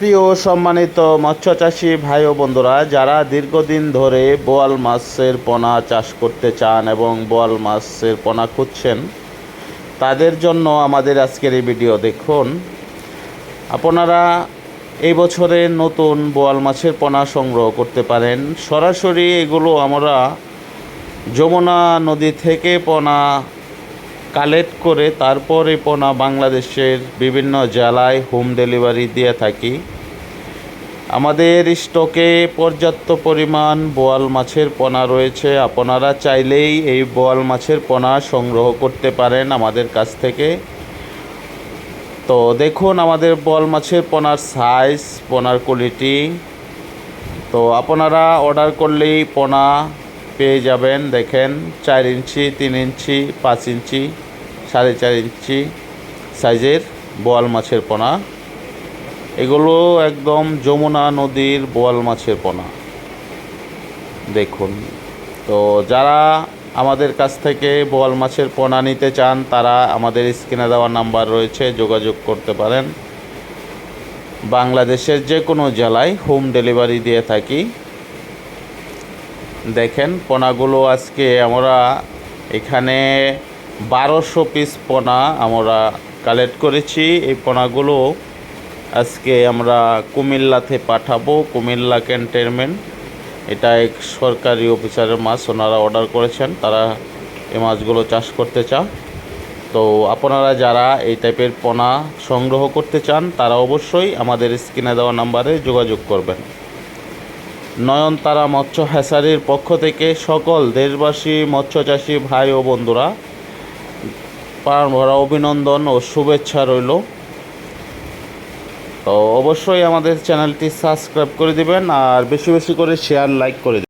প্রিয় সম্মানিত মৎস্যচাষী ভাই ও বন্ধুরা, যারা দীর্ঘদিন ধরে বোয়াল মাছের পোনা চাষ করতে চান এবং বোয়াল মাছের পোনা খুঁজছেন, তাদের জন্য আমাদের আজকের এই ভিডিও দেখুন। আপনারা এই বছরের নতুন বোয়াল মাছের পোনা সংগ্রহ করতে পারেন। সরাসরি এগুলো আমরা যমুনা নদী থেকে পোনা কালেক্ট করে তারপর এই পোনা বাংলাদেশের বিভিন্ন জেলায় হোম ডেলিভারি দিয়ে থাকি। আমাদের স্টকে পর্যাপ্ত পরিমাণ বোয়াল মাছের পোনা রয়েছে। আপনারা চাইলেই এই বোয়াল মাছের পোনা সংগ্রহ করতে পারেন আমাদের কাছ থেকে। তো দেখুন আমাদের বোয়াল মাছের পোনার সাইজ, পোনার কোয়ালিটি। তো আপনারা অর্ডার করলেই পোনা পেয়ে যাবেন। দেখেন 4 ইঞ্চি, 3 ইঞ্চি, 5 ইঞ্চি, 4.5 ইঞ্চি সাইজের বোয়াল মাছের পোনা। এগুলো একদম যমুনা নদীর বোয়াল মাছের পোনা দেখুন। তো যারা আমাদের কাছ থেকে বোয়াল মাছের পোনা নিতে চান, তারা আমাদের স্ক্রিনে দেওয়া নাম্বার রয়েছে, যোগাযোগ করতে পারেন। বাংলাদেশের যে কোনো জেলায় হোম ডেলিভারি দিয়ে থাকি। দেখেন পোনাগুলো আজকে আমরা এখানে 1200 পিস পোনা আমরা কালেক্ট করেছি। এই পোনাগুলো আজকে আমরা কুমিল্লাতে পাঠাবো। কুমিল্লা ক্যান্টনমেন্ট, এটা এক সরকারি অফিসারের মাছ, ওনারা অর্ডার করেছেন, তারা এই মাছগুলো চাষ করতে চান। তো আপনারা যারা এই টাইপের পোনা সংগ্রহ করতে চান, তারা অবশ্যই আমাদের স্ক্রিনে দেওয়া নাম্বারে যোগাযোগ করবেন। নয়নতারা মৎস্য হ্যাচারির পক্ষ থেকে সকল দেশবাসী মৎস্যচাষী ভাই ও বন্ধুরা প্রাণ ভরা অভিনন্দন ও শুভেচ্ছা রইল। তো অবশ্যই আমাদের চ্যানেলটি সাবস্ক্রাইব করে দিবেন আর বেশি বেশি করে শেয়ার, লাইক করে দিবেন।